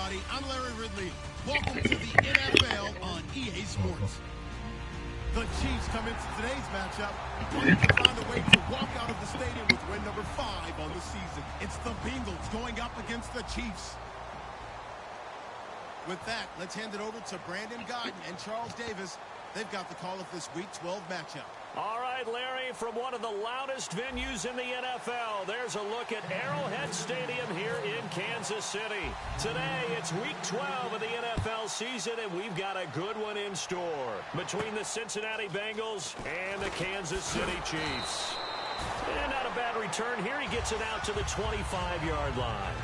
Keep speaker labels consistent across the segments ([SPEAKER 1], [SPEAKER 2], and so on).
[SPEAKER 1] everybody. I'm Larry Ridley. Welcome to the NFL on EA Sports. The Chiefs come into today's matchup looking to find a way to walk out of the stadium with win number 5 on the season. It's the Bengals going up against the Chiefs. With that, let's hand it over to Brandon Guyton and Charles Davis. They've got the call of this Week 12 matchup. All right, Larry, from one of the loudest venues in the NFL, there's a look at Arrowhead Stadium here in Kansas City. Today, it's Week 12 of the NFL season, and we've got a good one in store between the Cincinnati Bengals and the Kansas City Chiefs. And not a bad return here. He gets it out to the 25-yard line.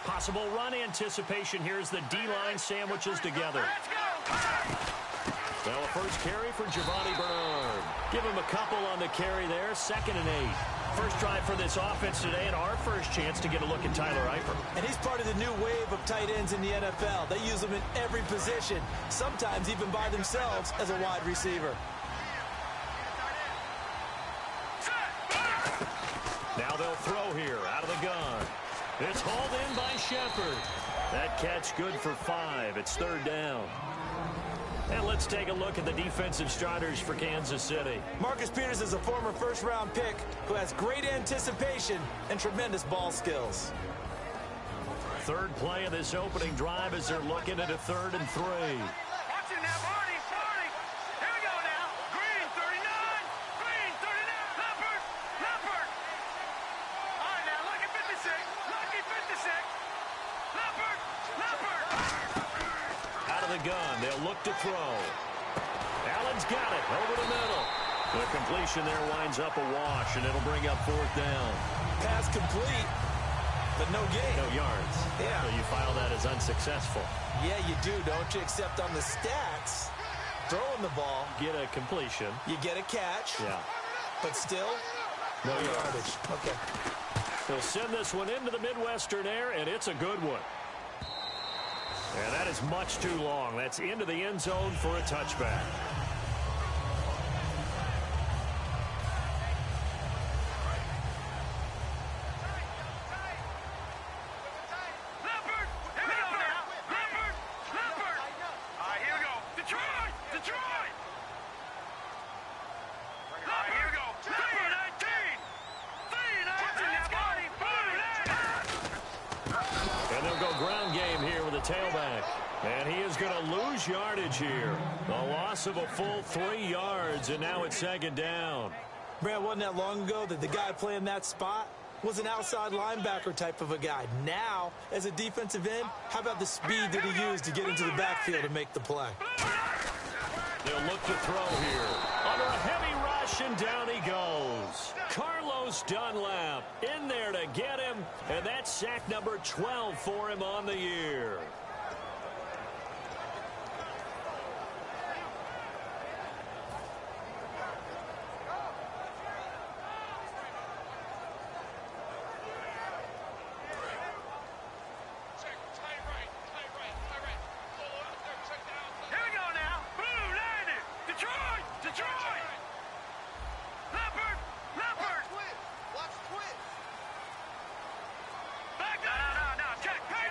[SPEAKER 1] Possible run anticipation here as the D-line sandwiches together. Well, a first carry for Giovanni Bernard. Give him a couple on the carry there. 2nd and 8. First drive for this offense today, and our first chance to get a look at Tyler Eifert.
[SPEAKER 2] And he's part of the new wave of tight ends in the NFL. They use them in every position, sometimes even by themselves as a wide receiver.
[SPEAKER 1] Now they'll throw here out of the gun. It's hauled in by Shepard. That catch good for 5. It's 3rd down. And let's take a look at the defensive starters for Kansas City.
[SPEAKER 2] Marcus Peters is a former first-round pick who has great anticipation and tremendous ball skills.
[SPEAKER 1] Third play of this opening drive as they're looking at a 3rd and 3. Gun. They'll look to throw. Allen's got it over the middle. The completion there winds up a wash, and it'll bring up 4th down.
[SPEAKER 2] Pass complete, but no gain.
[SPEAKER 1] No yards.
[SPEAKER 2] Yeah.
[SPEAKER 1] So you file that as unsuccessful.
[SPEAKER 2] Yeah, you do, don't you? Except on the stats, throwing the ball.
[SPEAKER 1] Get a completion.
[SPEAKER 2] You get a catch.
[SPEAKER 1] Yeah.
[SPEAKER 2] But still,
[SPEAKER 1] no yardage.
[SPEAKER 2] Okay.
[SPEAKER 1] They'll send this one into the Midwestern air, and it's a good one. And that is much too long. That's into the end zone for a touchback. Tailback, and he is going to lose yardage here. A loss of a full 3 yards, and now it's 2nd down.
[SPEAKER 2] Brad, wasn't that long ago that the guy playing that spot was an outside linebacker type of a guy. Now, as a defensive end, how about the speed that he used to get into the backfield and make the play?
[SPEAKER 1] They'll look to throw here. Under a heavy rush, and down he goes. Carlos Dunlap in there to get him, and that's sack number 12 for him on the year.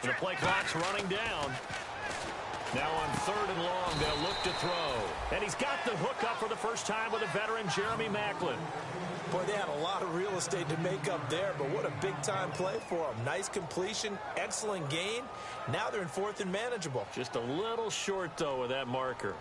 [SPEAKER 1] The play clock's running down. Now on 3rd and long, they'll look to throw. And he's got the hook up for the first time with a veteran, Jeremy Maclin.
[SPEAKER 2] Boy, they had a lot of real estate to make up there, but what a big-time play for them. Nice completion, excellent gain. Now they're in 4th and manageable.
[SPEAKER 1] Just a little short, though, with that marker.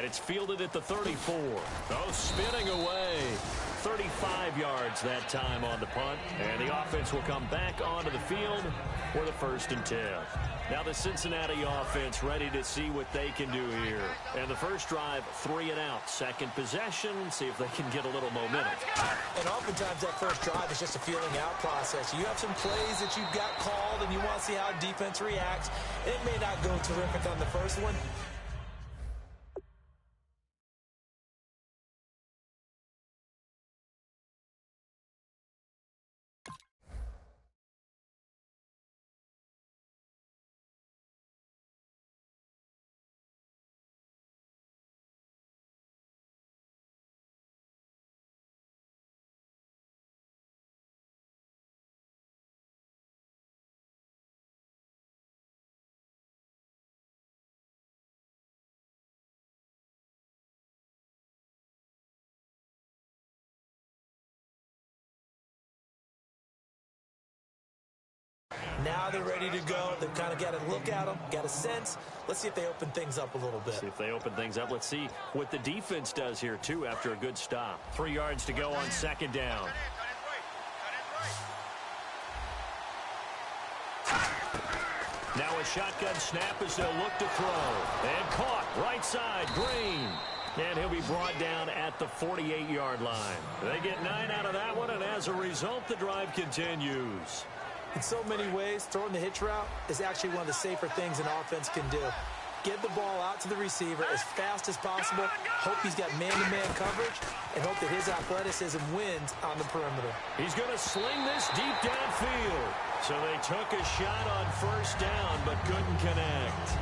[SPEAKER 1] And it's fielded at the 34. Oh, spinning away. 35 yards that time on the punt. And the offense will come back onto the field for the 1st and 10. Now the Cincinnati offense ready to see what they can do here. And the first drive, 3 and out. Second possession, see if they can get a little momentum.
[SPEAKER 2] And oftentimes that first drive is just a feeling out process. You have some plays that you've got called and you want to see how defense reacts. It may not go terrific on the first one. Now they're ready to go. They've kind of got a look at them, got a sense. Let's see if they open things up a little bit.
[SPEAKER 1] See if they open things up. Let's see what the defense does here, too, after a good stop. 3 yards to go on 2nd down. Now a shotgun snap as they'll look to throw. And caught right side, Green. And he'll be brought down at the 48-yard line. They get 9 out of that one, and as a result, the drive continues.
[SPEAKER 2] In so many ways, throwing the hitch route is actually one of the safer things an offense can do. Get the ball out to the receiver as fast as possible, hope he's got man-to-man coverage, and hope that his athleticism wins on the perimeter.
[SPEAKER 1] He's going to sling this deep downfield. So they took a shot on 1st down, but couldn't connect.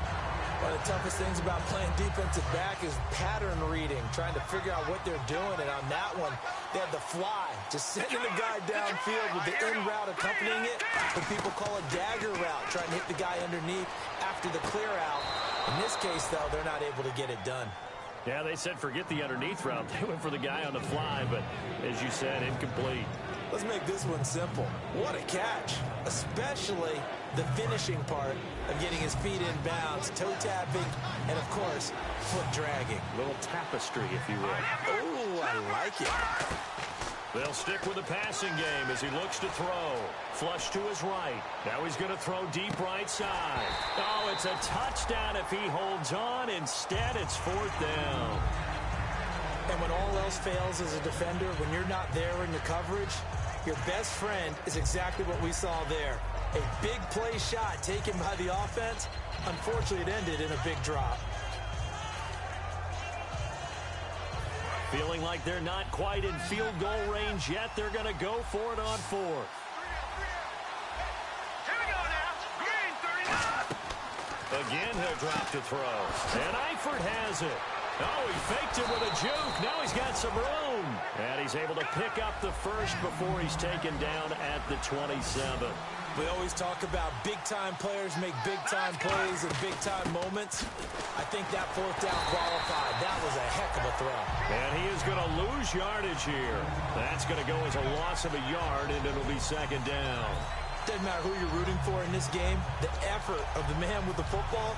[SPEAKER 2] One of the toughest things about playing defensive back is pattern reading, trying to figure out what they're doing. And on that one, they had the fly, just sending the guy downfield with the in route accompanying it. What people call a dagger route, trying to hit the guy underneath after the clear out. In this case, though, they're not able to get it done.
[SPEAKER 1] Yeah, they said forget the underneath route. They went for the guy on the fly, but as you said, incomplete.
[SPEAKER 2] Let's make this one simple. What a catch, especially the finishing part of getting his feet in bounds, toe tapping, and of course, foot dragging.
[SPEAKER 1] Little tapestry, if you will.
[SPEAKER 2] Oh, I like it.
[SPEAKER 1] They'll stick with the passing game as he looks to throw. Flush to his right. Now he's going to throw deep right side. Oh, it's a touchdown if he holds on. Instead, it's 4th down.
[SPEAKER 2] And when all else fails as a defender, when you're not there in the coverage, your best friend is exactly what we saw there. A big play shot taken by the offense. Unfortunately, it ended in a big drop.
[SPEAKER 1] Feeling like they're not quite in field goal range yet. They're going to go for it on 4th.
[SPEAKER 3] Here we go now. Green, 39.
[SPEAKER 1] Again, he'll drop to throw. And Eifert has it. Oh, he faked it with a juke. Now he's got some room. And he's able to pick up the first before he's taken down at the 27.
[SPEAKER 2] We always talk about big-time players make big-time plays in big-time moments. I think that 4th down qualified. That was a heck of a throw.
[SPEAKER 1] And he is going to lose yardage here. That's going to go as a loss of a yard, and it'll be 2nd down.
[SPEAKER 2] Doesn't matter who you're rooting for in this game. The effort of the man with the football,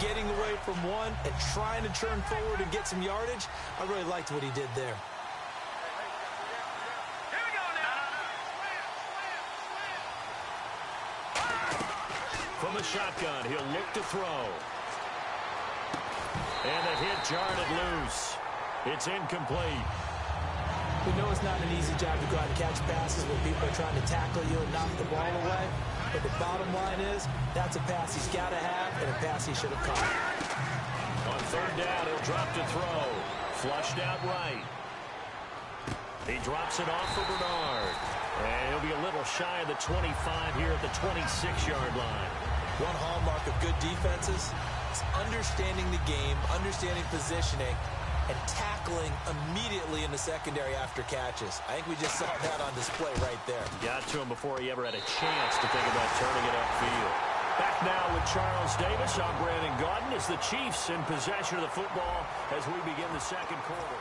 [SPEAKER 2] getting away from one and trying to turn forward and get some yardage, I really liked what he did there.
[SPEAKER 1] From the shotgun, he'll look to throw. And the hit jarred it loose. It's incomplete.
[SPEAKER 2] We know it's not an easy job to go out and catch passes when people are trying to tackle you and knock the ball away. But the bottom line is, that's a pass he's got to have and a pass he should have caught.
[SPEAKER 1] On 3rd down, he'll drop to throw. Flushed out right. He drops it off for Bernard. And he'll be a little shy of the 25 here at the 26-yard line.
[SPEAKER 2] One hallmark of good defenses is understanding the game, understanding positioning, and tackling immediately in the secondary after catches. I think we just saw that on display right there.
[SPEAKER 1] Got to him before he ever had a chance to think about turning it upfield. Back now with Charles Davis. I'm Brandon Gaudin as the Chiefs in possession of the football as we begin the 2nd quarter.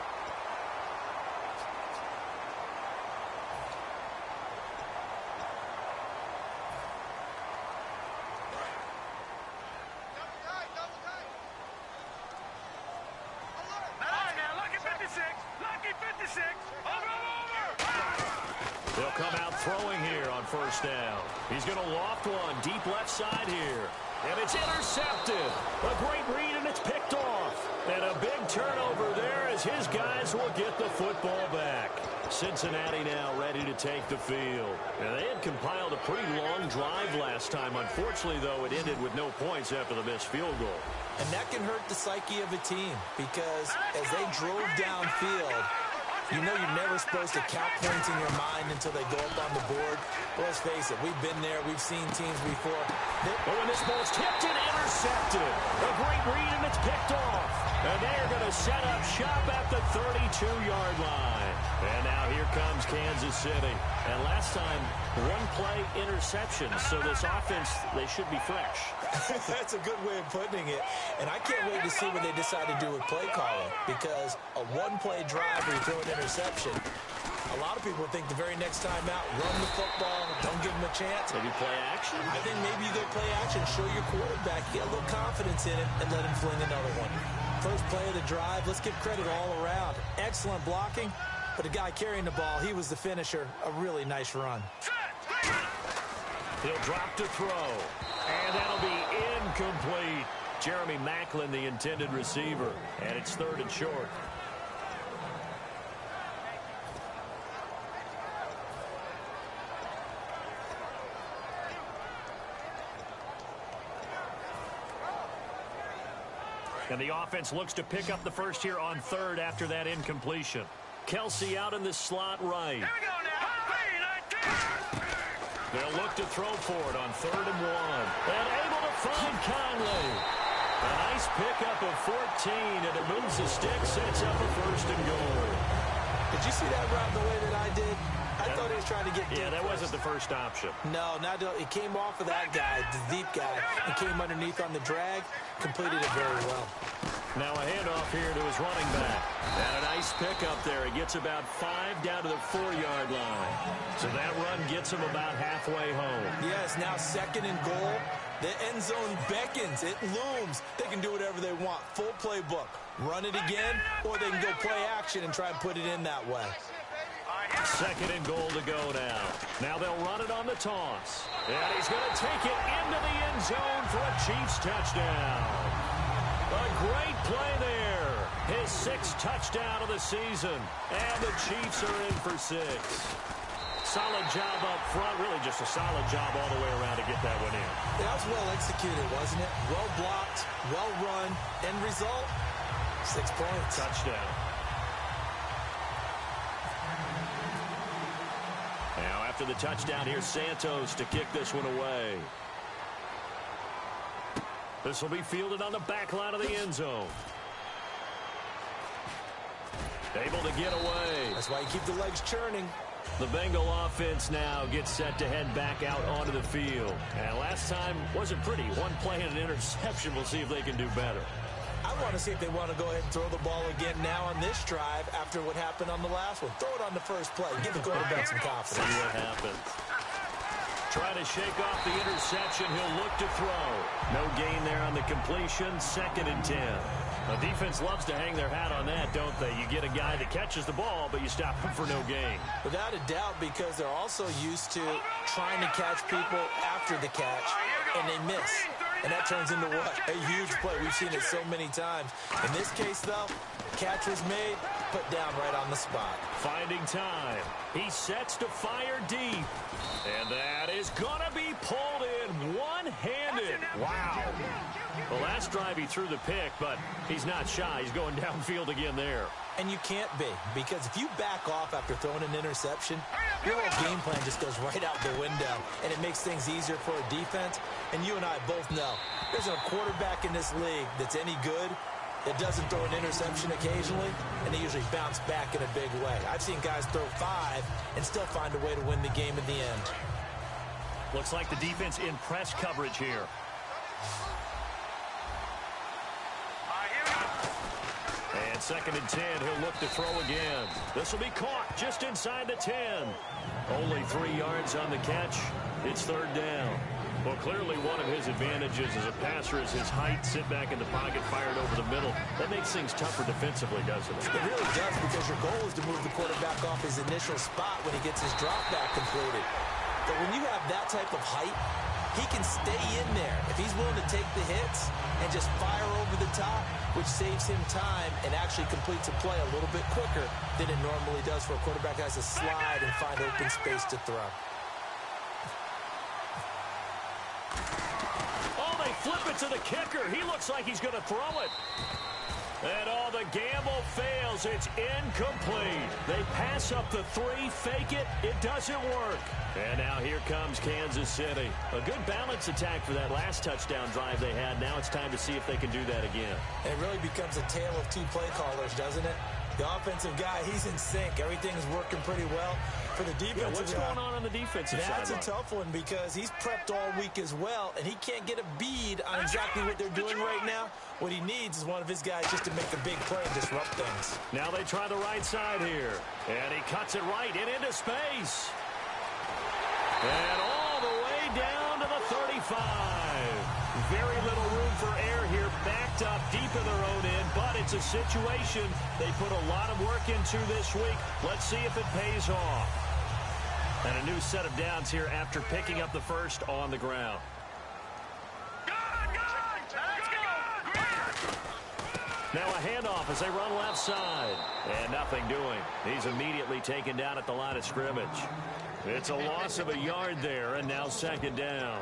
[SPEAKER 1] throwing here on first down. He's going to loft one deep left side here. And it's intercepted. A great read, and it's picked off. And a big turnover there as his guys will get the football back. Cincinnati now ready to take the field. And they had compiled a pretty long drive last time. Unfortunately, though, it ended with no points after the missed field goal.
[SPEAKER 2] And that can hurt the psyche of a team because as they drove downfield, you know you're never supposed to count points in your mind until they go up on the board. But let's face it, we've been there. We've seen teams before.
[SPEAKER 1] But when this ball's tipped and intercepted, a great read, and it's picked off. And they're going to set up shop at the 32-yard line. And now here comes Kansas City. And last time, one-play interception. So this offense, they should be fresh.
[SPEAKER 2] That's a good way of putting it. And I can't wait to see what they decide to do with play calling. Because a one-play drive where you throw an interception, a lot of people think the very next time out, run the football, don't give them a chance.
[SPEAKER 1] Maybe play action?
[SPEAKER 2] I think maybe you go play action, show your quarterback, get a little confidence in him, and let him fling another one. First play of the drive, let's give credit all around. Excellent blocking, but the guy carrying the ball, he was the finisher. A really nice run.
[SPEAKER 1] He'll drop to throw, and that'll be incomplete. Jeremy Maclin, the intended receiver, and it's 3rd and short. And the offense looks to pick up the first here on 3rd after that incompletion. Kelsey out in the slot right.
[SPEAKER 3] Here we go now.
[SPEAKER 1] They'll look to throw for it on 3rd and 1. And able to find Conley. A nice pickup of 14, and it moves the stick, sets up a 1st and goal.
[SPEAKER 2] Did you see that route the way that I did? I thought he was trying to get deep.
[SPEAKER 1] Yeah, that wasn't the first option.
[SPEAKER 2] No, it came off of that guy, the deep guy, and came underneath on the drag. Completed it very well.
[SPEAKER 1] Now a handoff here to his running back. And a nice pickup there. He gets about 5 down to the 4-yard line. So that run gets him about halfway home.
[SPEAKER 2] Yes, now 2nd and goal. The end zone beckons. It looms. They can do whatever they want. Full playbook. Run it again, or they can go play action and try and put it in that way.
[SPEAKER 1] 2nd and goal to go now. Now they'll run it on the toss. And he's going to take it into the end zone for a Chiefs touchdown. A great play there. His 6th touchdown of the season. And the Chiefs are in for 6. Solid job up front. Really just a solid job all the way around to get that one in.
[SPEAKER 2] That was well executed, wasn't it? Well blocked, well run. End result, 6 points.
[SPEAKER 1] Touchdown. Now after the touchdown, here's Santos to kick this one away. This will be fielded on the back line of the end zone. Able to get away.
[SPEAKER 2] That's why you keep the legs churning.
[SPEAKER 1] The Bengal offense now gets set to head back out onto the field. And last time wasn't pretty. One play and an interception. We'll see if they can do better.
[SPEAKER 2] I want to see if they want to go ahead and throw the ball again now on this drive after what happened on the last one. Throw it on the first play. Give the quarterback some confidence.
[SPEAKER 1] See what happens. Trying to shake off the interception. He'll look to throw. No gain there on the completion. 2nd and 10. The defense loves to hang their hat on that, don't they? You get a guy that catches the ball, but you stop him for no gain.
[SPEAKER 2] Without a doubt, because they're also used to trying to catch people after the catch, and they miss. And that turns into what? A huge play. We've seen it so many times. In this case, though, catch was made, put down right on the spot.
[SPEAKER 1] Finding time. He sets to fire deep. And that is going to be pulled in one-handed. Wow. The last drive he threw the pick, but he's not shy. He's going downfield again there.
[SPEAKER 2] And you can't be, because if you back off after throwing an interception, your whole game plan just goes right out the window, and it makes things easier for a defense. And you and I both know there's a quarterback in this league that's any good that doesn't throw an interception occasionally, and they usually bounce back in a big way. I've seen guys throw 5 and still find a way to win the game at the end.
[SPEAKER 1] Looks like the defense in press coverage here. And 2nd and 10, he'll look to throw again. This will be caught just inside the 10. Only 3 yards on the catch. It's 3rd down. Well, clearly one of his advantages as a passer is his height. Sit back in the pocket, fired over the middle. That makes things tougher defensively, doesn't it?
[SPEAKER 2] It really does, because your goal is to move the quarterback off his initial spot when he gets his drop back completed. But when you have that type of height, he can stay in there if he's willing to take the hits and just fire over the top, which saves him time and actually completes a play a little bit quicker than it normally does for a quarterback that has to slide and find open space to throw.
[SPEAKER 1] Flip it to the kicker. He looks like he's going to throw it. And the gamble fails. It's incomplete. They pass up the 3, fake it. It doesn't work. And now here comes Kansas City. A good balance attack for that last touchdown drive they had. Now it's time to see if they can do that again.
[SPEAKER 2] It really becomes a tale of 2 play callers, doesn't it? The offensive guy, he's in sync. Everything's working pretty well. For the defensive
[SPEAKER 1] what's going on the defensive side?
[SPEAKER 2] That's a tough one, because he's prepped all week as well, and he can't get a bead on exactly what they're doing right now. What he needs is one of his guys just to make a big play and disrupt things.
[SPEAKER 1] Now they try the right side here. And he cuts it right and into space. And all the way down to the 35. Very little room for error here, backed up deep in their own end, but it's a situation they put a lot of work into this week. Let's see if it pays off. And a new set of downs here after picking up the first on the ground. Now a handoff as they run left side. And nothing doing. He's immediately taken down at the line of scrimmage. It's a loss of a yard there, and now second down.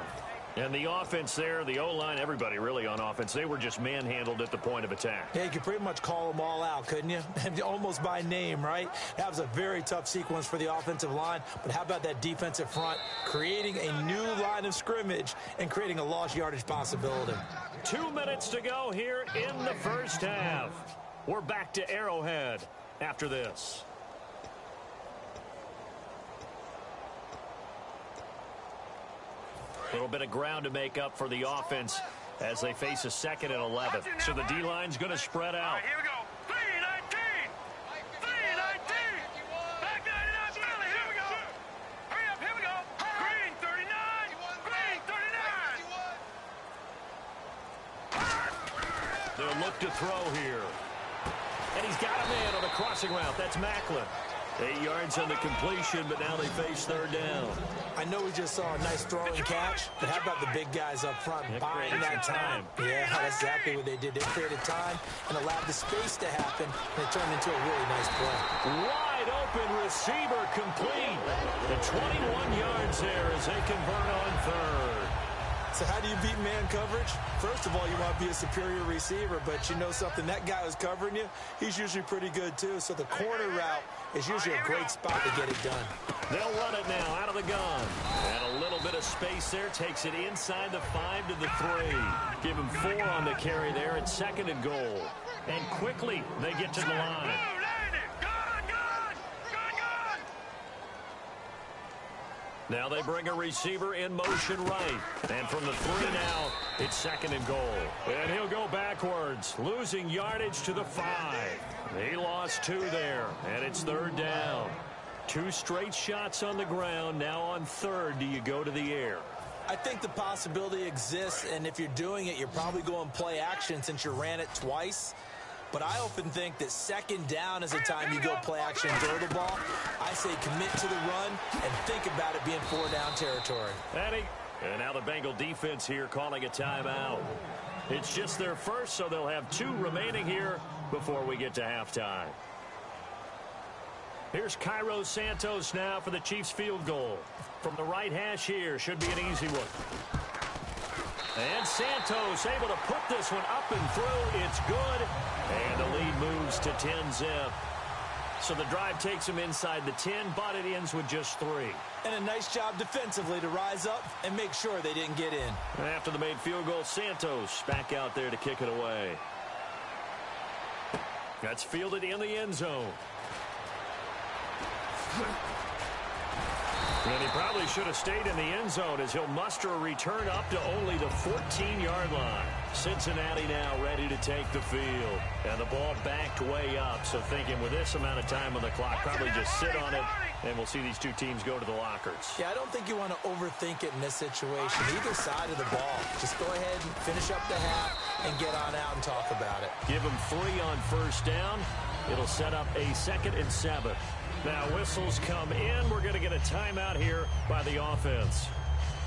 [SPEAKER 1] And the offense there, the O-line, everybody really on offense, they were just manhandled at the point of attack.
[SPEAKER 2] Yeah, you could pretty much call them all out, couldn't you? Almost by name, right? That was a very tough sequence for the offensive line. But how about that defensive front creating a new line of scrimmage and creating a lost yardage possibility?
[SPEAKER 1] 2 minutes to go here in the first half. We're back to Arrowhead after this. A little bit of ground to make up for the offense as they face a 2nd and 11. So the D-line's going to spread out.
[SPEAKER 3] Right, here we go. 3-19. 3-19. Back 99 Billy. Here we go. Hurry up. Here we go. Green 39. Green 39.
[SPEAKER 1] They'll look to throw here. And he's got a man on the crossing route. That's Macklin. 8 yards on the completion, but now they face 3rd down.
[SPEAKER 2] I know we just saw a nice throw and catch, but how about the big guys up front buying that time? Yeah, that's exactly what they did. They created time and allowed the space to happen, and it turned into a really nice play.
[SPEAKER 1] Wide open receiver complete. And 21 yards there as they convert on 3rd.
[SPEAKER 2] So how do you beat man coverage? First of all, you want to be a superior receiver, but you know something, that guy who's covering you, he's usually pretty good too. So the corner route is usually a great spot to get it done.
[SPEAKER 1] They'll run it now out of the gun. And a little bit of space there takes it inside the 5 to the 3. Give him 4 on the carry there at 2nd and goal. And quickly they get to the line. Now they bring a receiver in motion right. And from the 3 now, it's 2nd and goal. And he'll go backwards, losing yardage to the 5. He lost 2 there, and it's 3rd down. 2 straight shots on the ground. Now on 3rd, do you go to the air?
[SPEAKER 2] I think the possibility exists, and if you're doing it, you're probably going play action since you ran it twice. But I often think that 2nd down is the time you go play action and throw the ball. I say commit to the run and think about it being 4-down territory.
[SPEAKER 1] And now the Bengal defense here calling a timeout. It's just their first, so they'll have 2 remaining here before we get to halftime. Here's Cairo Santos now for the Chiefs field goal. From the right hash here, should be an easy one. And Santos able to put this one up and through. It's good. And the lead moves to 10-zip. So the drive takes him inside the 10, but it ends with just 3.
[SPEAKER 2] And a nice job defensively to rise up and make sure they didn't get in.
[SPEAKER 1] After the made field goal, Santos back out there to kick it away. That's fielded in the end zone. And he probably should have stayed in the end zone as he'll muster a return up to only the 14-yard line. Cincinnati now ready to take the field. And the ball backed way up. So thinking with this amount of time on the clock, probably just sit on it And we'll see these two teams go to the lockers.
[SPEAKER 2] Yeah, I don't think you want to overthink it in this situation. Either side of the ball. Just go ahead and finish up the half and get on out and talk about it.
[SPEAKER 1] Give them 3 on first down. It'll set up a 2nd and 7. Now whistles come in. We're going to get a timeout here by the offense.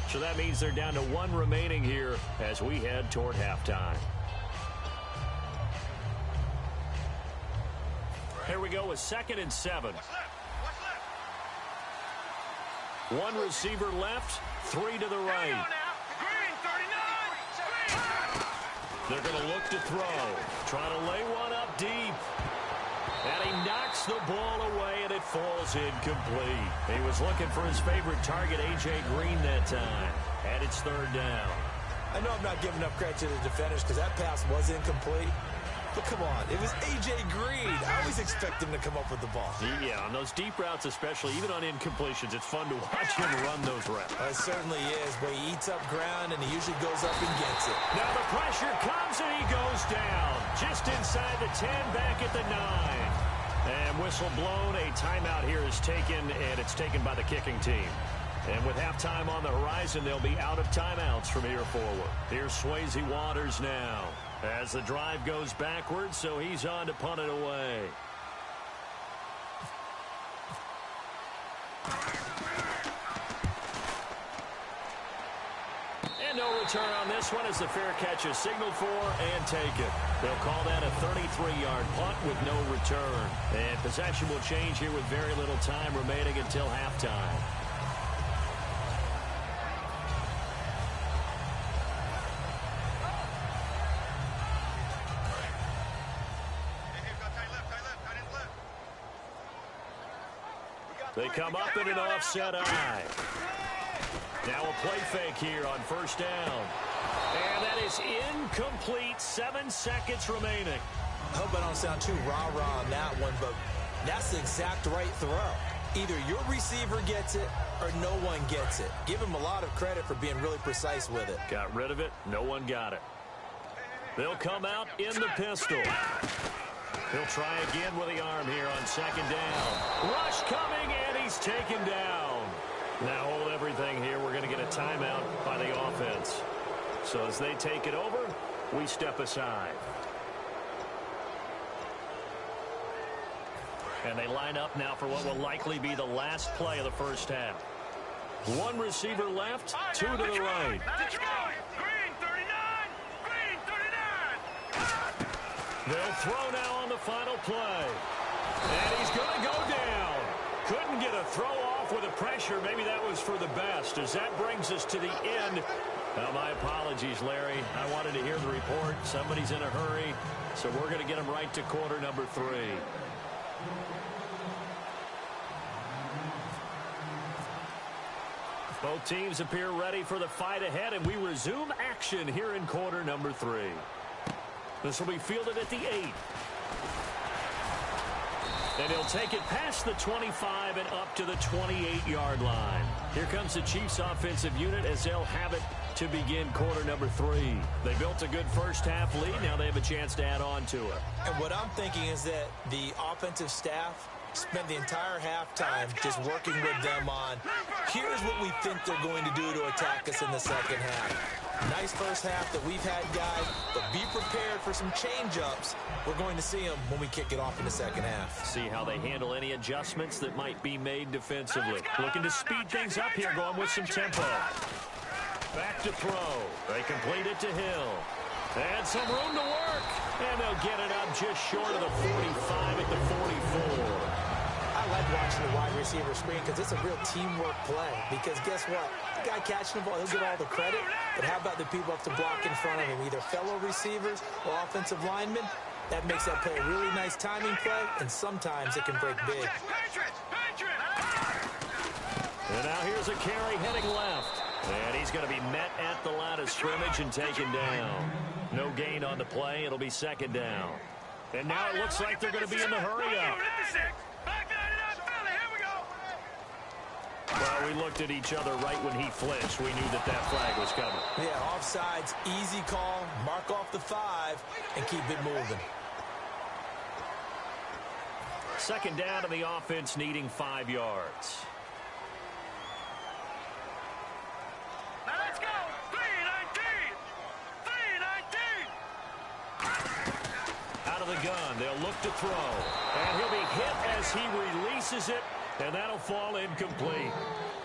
[SPEAKER 1] So that means they're down to 1 remaining here as we head toward halftime. Here we go with 2nd and 7. 1 receiver left, 3 to the right. They're going to look to throw. Trying to lay one up deep. And he knocks the ball away, and it falls incomplete. He was looking for his favorite target, A.J. Green, that time. And it's 3rd down.
[SPEAKER 2] I know I'm not giving enough credit to the defenders because that pass was incomplete. But come on, it was A.J. Green. I always expect him to come up with the ball.
[SPEAKER 1] Yeah, on those deep routes especially, even on incompletions, it's fun to watch him run those routes.
[SPEAKER 2] It certainly is, but he eats up ground, and he usually goes up and gets it.
[SPEAKER 1] Now the pressure comes, and he goes down. Just inside the 10, back at the 9. And whistle blown, a timeout here is taken, and it's taken by the kicking team. And with halftime on the horizon, they'll be out of timeouts from here forward. Here's Swayze Waters now as the drive goes backwards, so he's on to punt it away. And no return on this one as the fair catch is signaled for and taken. They'll call that a 33-yard punt with no return. And possession will change here with very little time remaining until halftime. They come up in an offset eye. Now a play fake here on first down. And that is incomplete. 7 seconds remaining.
[SPEAKER 2] I hope I don't sound too rah-rah on that one, but that's the exact right throw. Either your receiver gets it or no one gets it. Give him a lot of credit for being really precise with it.
[SPEAKER 1] Got rid of it. No one got it. They'll come out in the pistol. He'll try again with the arm here on 2nd down. Rush coming, and he's taken down. Now hold everything here. We're going to get a timeout by the offense. So as they take it over, we step aside. And they line up now for what will likely be the last play of the first half. 1 receiver left, 2 to the right. They'll throw now on the final play. And he's going to go down. Couldn't get a throw off with the pressure. Maybe that was for the best, as that brings us to the end. Now, my apologies, Larry. I wanted to hear the report. Somebody's in a hurry, so we're going to get him right to quarter number 3. Both teams appear ready for the fight ahead, and we resume action here in quarter number 3. This will be fielded at the 8. And he'll take it past the 25 and up to the 28-yard line. Here comes the Chiefs offensive unit as they'll have it to begin quarter number 3. They built a good first half lead. Now they have a chance to add on to it.
[SPEAKER 2] And what I'm thinking is that the offensive staff spent the entire halftime just working with them on, here's what we think they're going to do to attack us in the second half. Nice first half that we've had, guys, but be prepared for some change-ups. We're going to see them when we kick it off in the second half.
[SPEAKER 1] See how they handle any adjustments that might be made defensively. Looking to speed things up here, going with some tempo. Back to throw. They complete it to Hill. And some room to work. And they'll get it up just short of the 45 at the 44.
[SPEAKER 2] I like watching the wide receiver screen because it's a real teamwork play. Because guess what? The guy catching the ball, he'll get all the credit. But how about the people up to block in front of him? Either fellow receivers or offensive linemen. That makes that play a really nice timing play. And sometimes it can break big.
[SPEAKER 1] And now here's a carry heading left. And he's going to be met at the line of scrimmage and taken down. No gain on the play. It'll be 2nd down. And now it looks like they're going to be in the hurry-up. Well, we looked at each other right when he flinched. We knew that that flag was coming.
[SPEAKER 2] Yeah, offsides, easy call. Mark off the 5 and keep it moving.
[SPEAKER 1] Second down, and the offense needing 5 yards.
[SPEAKER 3] Now let's go. 3-19. 3-19.
[SPEAKER 1] Out of the gun, they'll look to throw. And he'll be hit as he releases it, and that'll fall incomplete.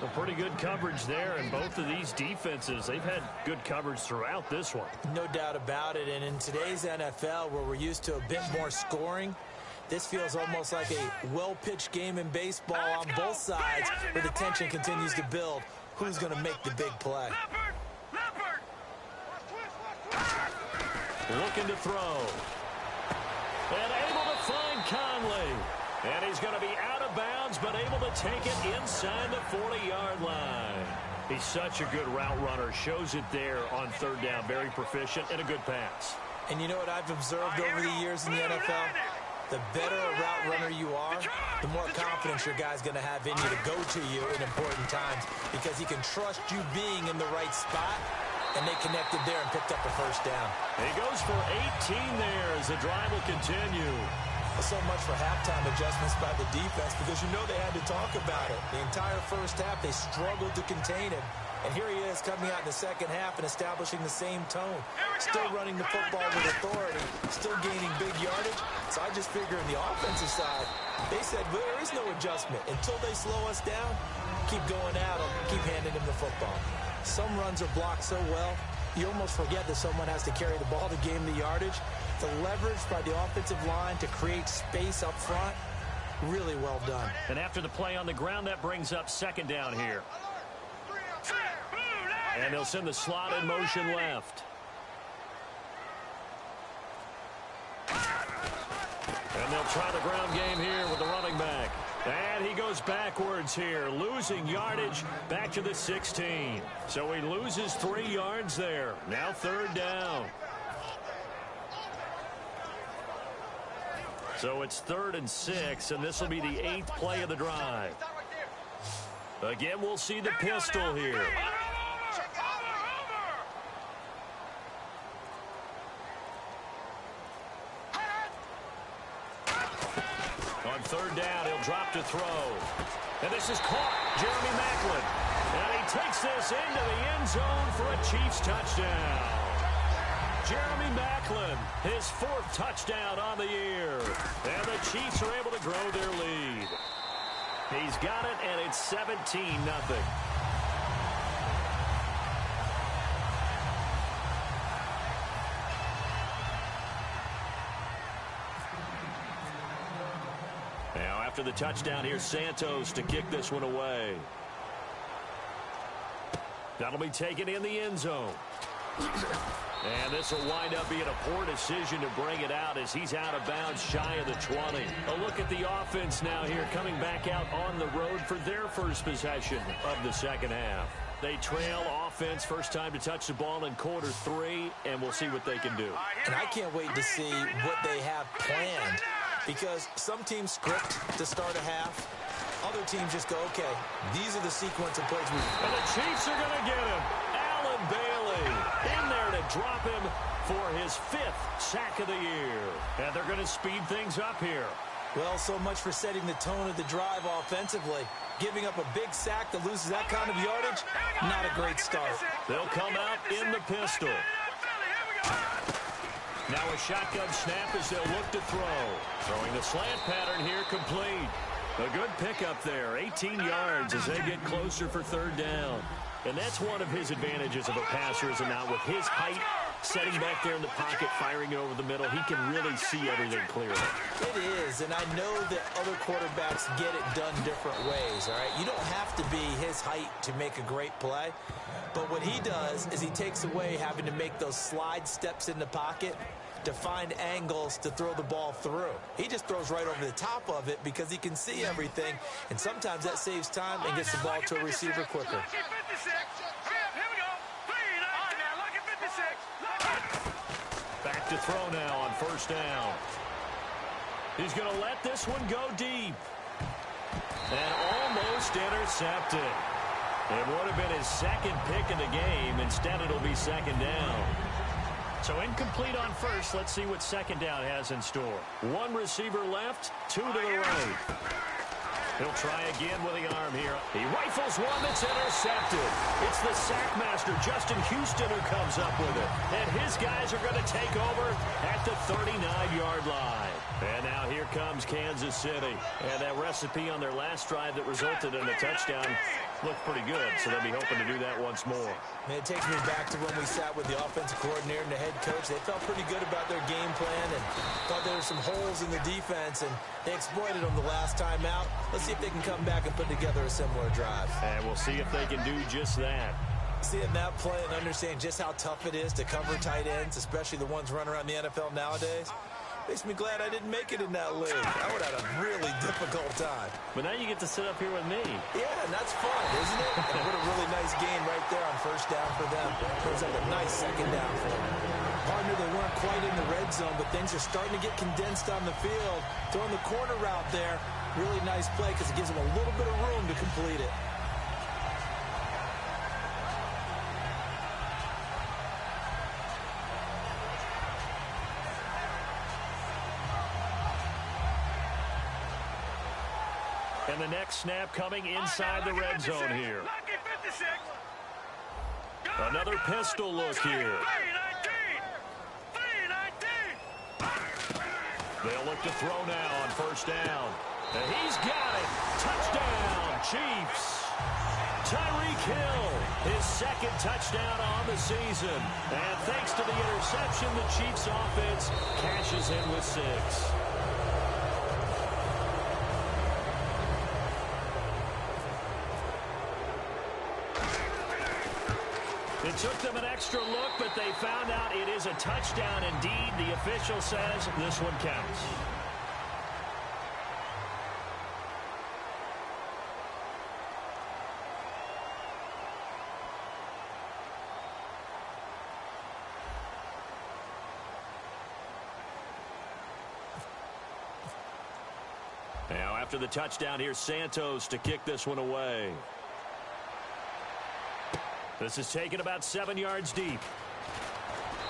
[SPEAKER 1] A pretty good coverage there, and both of these defenses, they've had good coverage throughout this one.
[SPEAKER 2] No doubt about it, and in today's NFL, where we're used to a bit more scoring, this feels almost like a well-pitched game in baseball on both sides, where the tension continues to build. Who's going to make the big play?
[SPEAKER 1] Looking to throw. And able to find Conley. And he's going to be out of bounds, but able to take it inside the 40-yard line. He's such a good route runner. Shows it there on third down. Very proficient and a good pass.
[SPEAKER 2] And you know what I've observed over the years in the NFL? The better a route runner you are, the more confidence your guy's going to have in you to go to you in important times, because he can trust you being in the right spot, and they connected there and picked up a first down.
[SPEAKER 1] He goes for 18 there as the drive will continue.
[SPEAKER 2] So much for halftime adjustments by the defense, because you know they had to talk about it. The entire first half, they struggled to contain him. And here he is coming out in the second half and establishing the same tone. Still running the football with authority, still gaining big yardage. So I just figure on the offensive side, they said, well, there is no adjustment. Until they slow us down, keep going at them, keep handing them the football. Some runs are blocked so well, you almost forget that someone has to carry the ball to gain the yardage. The leverage by the offensive line to create space up front, really well done.
[SPEAKER 1] And after the play on the ground, that brings up second down here. And they'll send the slot in motion left. And they'll try the ground game here with the running back. And he goes backwards here, losing yardage back to the 16. So he loses 3 yards there. Now third down. So it's 3rd and 6, and this will be the 8th play of the drive. Again, we'll see the pistol here. On third down, he'll drop to throw. And this is caught, Jeremy Maclin. And he takes this into the end zone for a Chiefs touchdown. Jeremy Maclin, his 4th touchdown on the year. And the Chiefs are able to grow their lead. He's got it, and it's 17-0. Now, after the touchdown, here's Santos to kick this one away. That'll be taken in the end zone. And this will wind up being a poor decision to bring it out as he's out of bounds shy of the 20. A look at the offense now here coming back out on the road for their first possession of the second half. They trail offense first time to touch the ball in quarter 3, and we'll see what they can do.
[SPEAKER 2] And I can't wait to see what they have planned, because some teams script to start a half. Other teams just go, okay, these are the sequence of plays we...
[SPEAKER 1] And the Chiefs are going to get him. Allen Bailey in there to drop him for his 5th sack of the year. And they're going to speed things up here.
[SPEAKER 2] Well, so much for setting the tone of the drive offensively. Giving up a big sack that loses that kind of yardage, not a great start.
[SPEAKER 1] They'll come out in the pistol. Now a shotgun snap as they'll look to throw. Throwing the slant pattern here complete. A good pickup there, 18 yards as they get closer for third down. And that's one of his advantages of a passer, is it not? With his height, setting back there in the pocket, firing it over the middle, he can really see everything clearly.
[SPEAKER 2] It is, and I know that other quarterbacks get it done different ways, all right? You don't have to be his height to make a great play. But what he does is he takes away having to make those slide steps in the pocket to find angles to throw the ball through. He just throws right over the top of it because he can see everything, and sometimes that saves time and gets the ball to a receiver quicker.
[SPEAKER 1] Back to throw now on first down. He's going to let this one go deep. And almost intercepted. It would have been his 2nd pick of the game. Instead, it'll be second down. So incomplete on first. Let's see what second down has in store. One receiver left, two to the right. He'll try again with the arm here. He rifles one that's intercepted. It's the sack master, Justin Houston, who comes up with it. And his guys are going to take over at the 39-yard line. And now here comes Kansas City. And that recipe on their last drive that resulted in a touchdown looked pretty good, so they'll be hoping to do that once more.
[SPEAKER 2] Man, it takes me back to when we sat with the offensive coordinator and the head coach. They felt pretty good about their game plan and thought there were some holes in the defense, and they exploited them the last time out. Let's see if they can come back and put together a similar drive.
[SPEAKER 1] And we'll see if they can do just that.
[SPEAKER 2] Seeing that play and understanding just how tough it is to cover tight ends, especially the ones running around the NFL nowadays, makes me glad I didn't make it in that league. I would have had a really difficult time.
[SPEAKER 1] But now you get to sit up here with me.
[SPEAKER 2] Yeah, and that's fun, isn't it? And what a really nice gain right there on first down for them. Brings up a nice second down for them. Partner, they weren't quite in the red zone, but things are starting to get condensed on the field. Throwing the corner route there. Really nice play because it gives them a little bit of room to complete it.
[SPEAKER 1] And the next snap coming inside the red zone here. Another pistol look here. They'll look to throw now on first down. And he's got it. Touchdown, Chiefs. Tyreek Hill, his second touchdown on the season. And thanks to the interception, the Chiefs offense cashes in with 6. It took them an extra look, but they found out it is a touchdown indeed. The official says this one counts. Now after the touchdown, here's Santos to kick this one away. This is taken about 7 yards deep.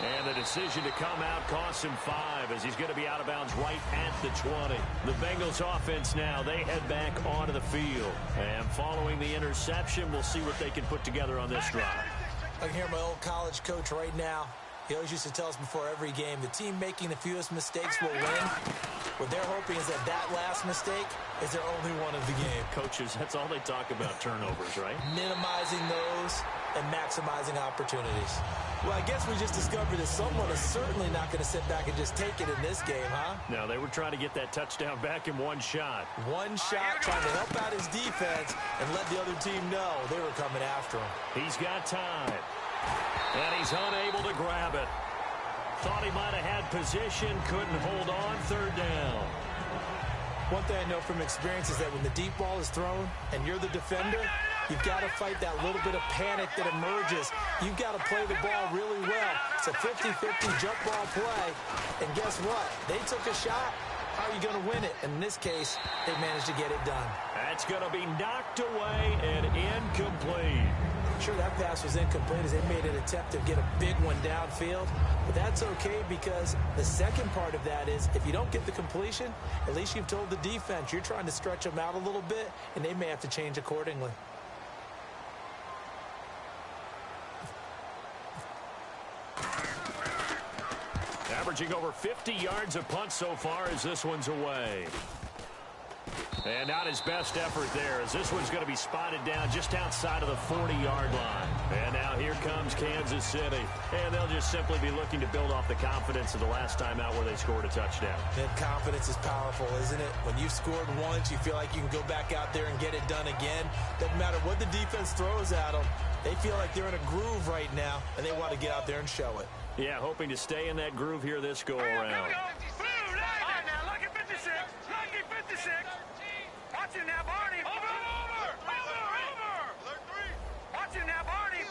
[SPEAKER 1] And the decision to come out costs him 5 as he's going to be out of bounds right at the 20. The Bengals offense now, they head back onto the field. And following the interception, we'll see what they can put together on this drive.
[SPEAKER 2] I can hear my old college coach right now. He always used to tell us before every game, the team making the fewest mistakes will win. What they're hoping is that last mistake is their only one of the game.
[SPEAKER 1] Coaches, that's all they talk about, turnovers, right?
[SPEAKER 2] Minimizing those and maximizing opportunities. Well, I guess we just discovered that someone is certainly not going to sit back and just take it in this game, huh?
[SPEAKER 1] No, they were trying to get that touchdown back in one shot.
[SPEAKER 2] One shot, trying to help out his defense and let the other team know they were coming after him.
[SPEAKER 1] He's got time. And he's unable to grab it. Thought he might have had position, couldn't hold on, third down.
[SPEAKER 2] One thing I know from experience is that when the deep ball is thrown and you're the defender, you've got to fight that little bit of panic that emerges. You've got to play the ball really well. It's a 50-50 jump ball play. And guess what? They took a shot. How are you going to win it? And in this case, they managed to get it done.
[SPEAKER 1] That's going to be knocked away and incomplete.
[SPEAKER 2] Sure, that pass was incomplete as they made an attempt to get a big one downfield. But that's okay because the second part of that is if you don't get the completion, at least you've told the defense you're trying to stretch them out a little bit, and they may have to change accordingly.
[SPEAKER 1] Averaging over 50 yards a punt so far as this one's away. And not his best effort there as this one's going to be spotted down just outside of the 40-yard line. And now here comes Kansas City. And they'll just simply be looking to build off the confidence of the last time out where they scored a touchdown.
[SPEAKER 2] And confidence is powerful, isn't it? When you've scored once, you feel like you can go back out there and get it done again. Doesn't matter what the defense throws at them. They feel like they're in a groove right now, and they want to get out there and show it.
[SPEAKER 1] Yeah, hoping to stay in that groove here this go-around.
[SPEAKER 3] All right, now, lucky 56. Lucky 56. Watch him now, Barney. Over. Watch him now, Barney.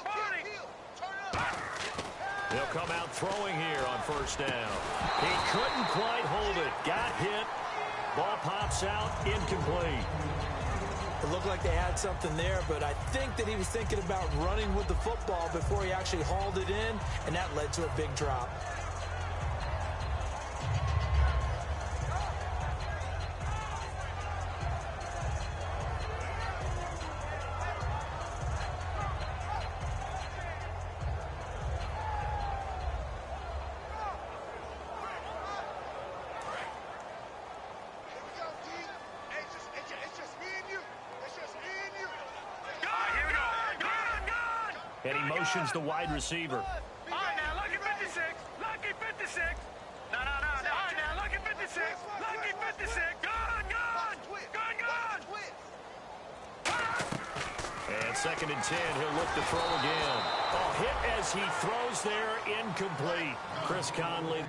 [SPEAKER 1] They'll come out throwing here on first down. He couldn't quite hold it. Got hit. Ball pops out. Incomplete.
[SPEAKER 2] It looked like they had something there, but I think that he was thinking about running with the football before he actually hauled it in, and that led to a big drop.
[SPEAKER 1] And he motions the wide receiver.
[SPEAKER 3] All right, now, lucky 56. Lucky 56. No. All right, now, lucky 56. Lucky 56. Gone.
[SPEAKER 1] And 2nd and 10, he'll look to throw again. Oh, hit as he throws there, incomplete. Chris Conley.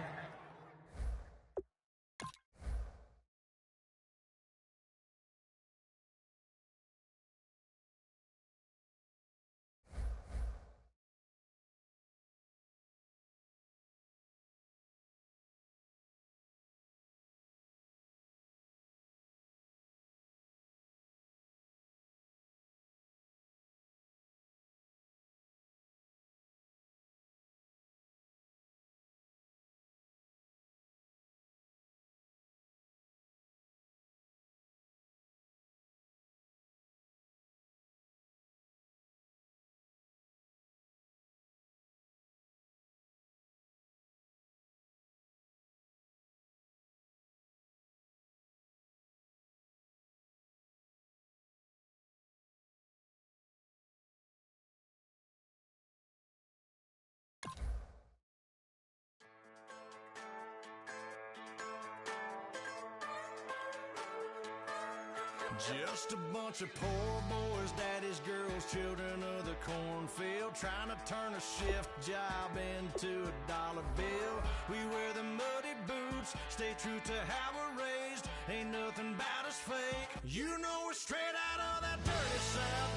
[SPEAKER 4] Just a bunch of poor boys, daddy's girls, children of the cornfield, trying to turn a shift job into a dollar bill. We wear the muddy boots, stay true to how we're raised, ain't nothing about us fake. You know we're straight out of that dirty South.